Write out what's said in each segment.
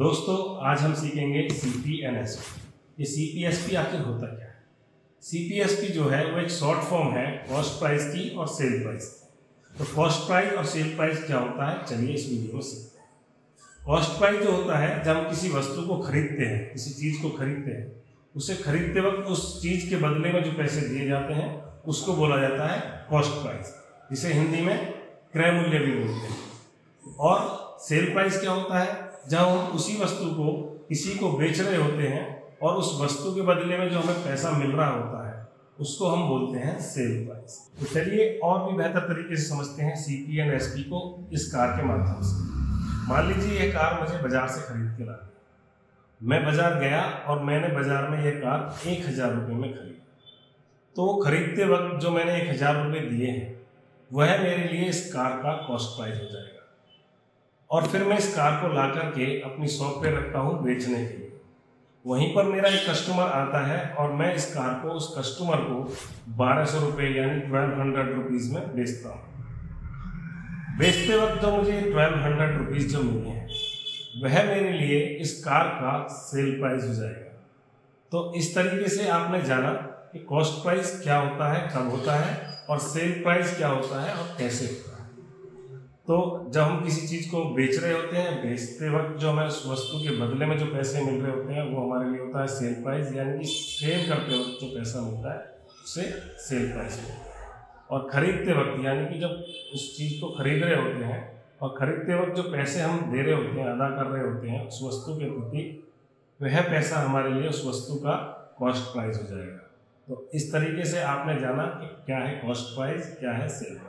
दोस्तों आज हम सीखेंगे CPNSP। ये CPSP आखिर होता क्या है? CPSP जो है वो एक शॉर्ट फॉर्म है कॉस्ट प्राइस की और सेल प्राइस की। तो कॉस्ट प्राइस और सेल प्राइस क्या होता है, चलिए इस वीडियो में सीखते हैं। कॉस्ट प्राइस जो होता है जब हम किसी वस्तु को खरीदते हैं, किसी चीज़ को खरीदते हैं, उसे खरीदते वक्त उस चीज़ के बदले में जो पैसे दिए जाते हैं उसको बोला जाता है कॉस्ट प्राइस, जिसे हिंदी में क्रय मूल्य भी बोलते हैं। और सेल प्राइस क्या होता है, जब हम उसी वस्तु को किसी को बेच रहे होते हैं और उस वस्तु के बदले में जो हमें पैसा मिल रहा होता है उसको हम बोलते हैं सेल प्राइस। तो चलिए और भी बेहतर तरीके से समझते हैं CPNSP को इस कार के माध्यम से। मान लीजिए ये कार मुझे बाजार से खरीद के ला दी। मैं बाजार गया और मैंने बाजार में ये कार 1000 रुपये में खरीदी। तो खरीदते वक्त जो मैंने 1000 रुपये दिए हैं वह मेरे लिए इस कार का कॉस्ट प्राइस हो जाएगा। और फिर मैं इस कार को ला करके अपनी शॉप पे रखता हूँ बेचने के लिए। वहीं पर मेरा एक कस्टमर आता है और मैं इस कार को उस कस्टमर को 1200 रुपये यानी 1200 रुपीज़ में बेचता हूँ। बेचते वक्त जो मुझे 1200 रुपीज़ जो मिले हैं वह मेरे लिए इस कार का सेल प्राइस हो जाएगा। तो इस तरीके से आपने जाना कि कॉस्ट प्राइस क्या होता है, कब होता है, और सेल प्राइस क्या होता है और कैसे होता है। तो जब हम किसी चीज़ को बेच रहे होते हैं, बेचते वक्त जो हमें उस वस्तु के बदले में जो पैसे मिल रहे होते हैं वो हमारे लिए होता है सेल प्राइस, यानी कि सेल करते वक्त जो पैसा मिलता है उसे सेल प्राइस मिलता है। और खरीदते वक्त यानी कि जब उस चीज़ को खरीद रहे होते हैं और खरीदते वक्त जो पैसे हम दे रहे होते हैं, अदा कर रहे होते हैं उस वस्तु के प्रति, वह पैसा हमारे लिए उस वस्तु का कॉस्ट प्राइस हो जाएगा। तो इस तरीके से आपने जाना कि क्या है कॉस्ट प्राइस, क्या है सेल प्राइस।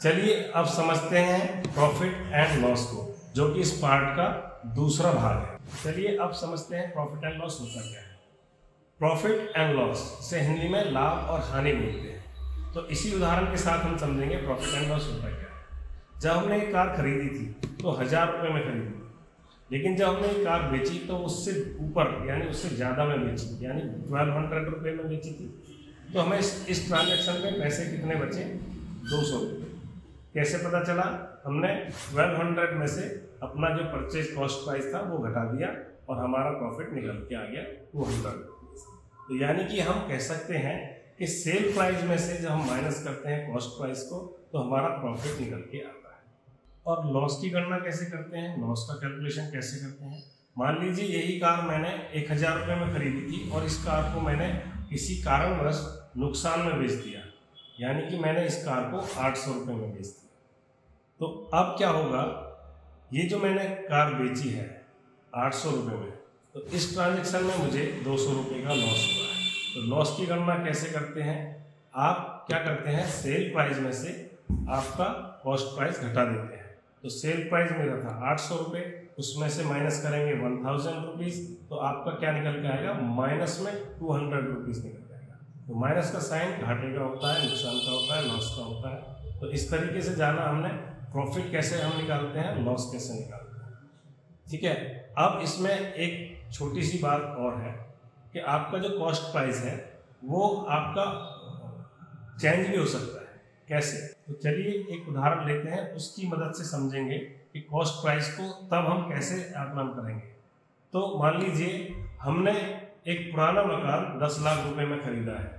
चलिए अब समझते हैं प्रॉफिट एंड लॉस को, जो कि इस पार्ट का दूसरा भाग है। चलिए अब समझते हैं प्रॉफिट एंड लॉस होता क्या है। प्रॉफिट एंड लॉस से हिंदी में लाभ और हानि बोलते हैं। तो इसी उदाहरण के साथ हम समझेंगे प्रॉफिट एंड लॉस होता क्या है। जब हमने एक कार खरीदी थी तो 1000 रुपये में खरीदी थी, लेकिन जब हमने एक कार बेची तो उससे ऊपर यानी उससे ज़्यादा में बेची, यानी 1200 रुपये में बेची थी। तो हमें इस ट्रांजेक्शन में पैसे कितने बचे, 200 रुपये। कैसे पता चला, हमने 1200 में से अपना जो परचेज कॉस्ट प्राइस था वो घटा दिया और हमारा प्रॉफिट निकल के आ गया 200 रुपीज़। तो यानी कि हम कह सकते हैं कि सेल प्राइस में से जब हम माइनस करते हैं कॉस्ट प्राइस को तो हमारा प्रॉफिट निकल के आता है। और लॉस की गणना कैसे करते हैं, लॉस का कैलकुलेशन कैसे करते हैं। मान लीजिए यही कार मैंने 1000 रुपये में खरीदी थी और इस कार को मैंने किसी कारणवश नुकसान में बेच दिया, यानी कि मैंने इस कार को 800 रुपये में बेच दिया। तो अब क्या होगा, ये जो मैंने कार बेची है 800 रुपये में, तो इस ट्रांजेक्शन में मुझे 200 रुपये का लॉस हुआ है। तो लॉस की गणना कैसे करते हैं, आप क्या करते हैं, सेल प्राइस में से आपका कॉस्ट प्राइस घटा देते हैं। तो सेल प्राइस मेरा था 800 रुपये, उसमें से माइनस करेंगे 1000 रुपीज़, तो आपका क्या निकल के आएगा, माइनस में 200 रुपीज़ निकल जाएगा। तो माइनस का साइन घाटे का होता है, नुकसान का होता है, लॉस का होता है। तो इस तरीके से जाना हमने प्रॉफिट कैसे हम निकालते हैं, लॉस कैसे निकालते हैं। ठीक है, अब इसमें एक छोटी सी बात और है कि आपका जो कॉस्ट प्राइस है वो आपका चेंज भी हो सकता है। कैसे, तो चलिए एक उदाहरण लेते हैं, उसकी मदद से समझेंगे कि कॉस्ट प्राइस को तब हम कैसे आकलन करेंगे। तो मान लीजिए हमने एक पुराना मकान 10 लाख रुपए में खरीदा है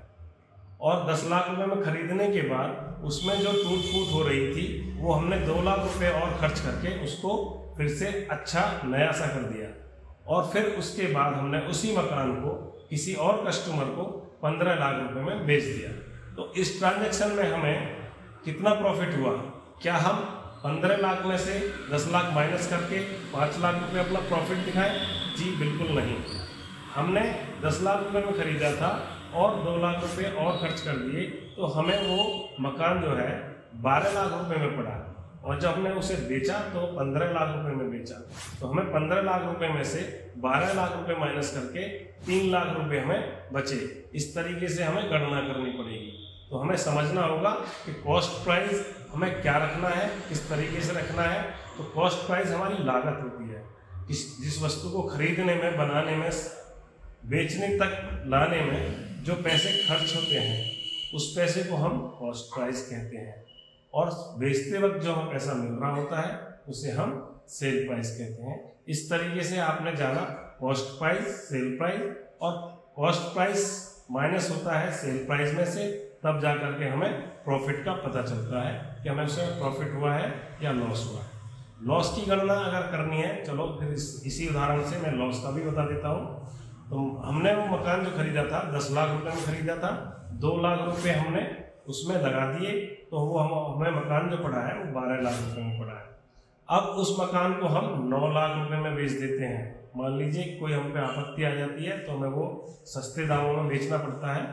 और 10 लाख रुपए में खरीदने के बाद उसमें जो टूट फूट हो रही थी वो हमने 2 लाख रुपए और खर्च करके उसको फिर से अच्छा नया सा कर दिया। और फिर उसके बाद हमने उसी मकान को किसी और कस्टमर को 15 लाख रुपए में बेच दिया। तो इस ट्रांजैक्शन में हमें कितना प्रॉफिट हुआ, क्या हम 15 लाख में से 10 लाख माइनस करके 5 लाख रुपए अपना प्रॉफिट दिखाएं? जी बिल्कुल नहीं। हमने 10 लाख रुपए में खरीदा था और 2 लाख रुपए और खर्च कर दिए, तो हमें वो मकान जो है 12 लाख रुपए में पड़ा। और जब हमने उसे बेचा तो 15 लाख रुपए में बेचा, तो हमें 15 लाख रुपए में से 12 लाख रुपए माइनस करके 3 लाख रुपए हमें बचे। इस तरीके से हमें गणना करनी पड़ेगी। तो हमें समझना होगा कि कॉस्ट प्राइस हमें क्या रखना है, किस तरीके से रखना है। तो कॉस्ट प्राइस हमारी लागत होती है, जिस वस्तु को खरीदने में, बनाने में, बेचने तक लाने में जो पैसे खर्च होते हैं उस पैसे को हम कॉस्ट प्राइस कहते हैं। और बेचते वक्त जो हमें पैसा मिल रहा होता है उसे हम सेल प्राइस कहते हैं। इस तरीके से आपने जाना कॉस्ट प्राइस, सेल प्राइस, और कॉस्ट प्राइस माइनस होता है सेल प्राइस में से, तब जा करके हमें प्रॉफिट का पता चलता है कि हमें उसमें प्रॉफिट हुआ है या लॉस हुआ है। लॉस की गणना अगर करनी है, चलो फिर इसी उदाहरण से मैं लॉस का भी बता देता हूँ। तो हमने वो मकान जो खरीदा था 10 लाख रुपए में खरीदा था, 2 लाख रुपए हमने उसमें लगा दिए, तो वो हमें मकान जो पड़ा है वो 12 लाख रुपए में पड़ा है। अब उस मकान को हम 9 लाख रुपए में बेच देते हैं। मान लीजिए कोई हम पे आपत्ति आ जाती है तो हमें वो सस्ते दामों में बेचना पड़ता है।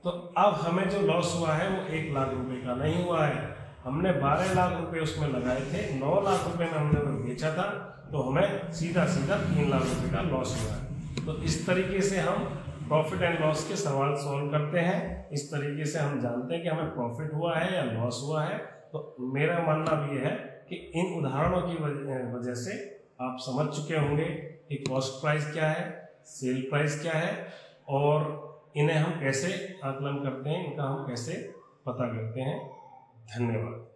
तो अब हमें जो लॉस हुआ है वो 1 लाख रुपए का नहीं हुआ है, हमने 12 लाख रुपए उसमें लगाए थे, 9 लाख रुपए में हमने वो बेचा था, तो हमें सीधा 3 लाख रुपए का लॉस हुआ है। तो इस तरीके से हम प्रॉफिट एंड लॉस के सवाल सॉल्व करते हैं। इस तरीके से हम जानते हैं कि हमें प्रॉफिट हुआ है या लॉस हुआ है। तो मेरा मानना भी है कि इन उदाहरणों की वजह से आप समझ चुके होंगे कि कॉस्ट प्राइस क्या है, सेल प्राइस क्या है, और इन्हें हम कैसे आकलन करते हैं, इनका हम कैसे पता करते हैं। धन्यवाद।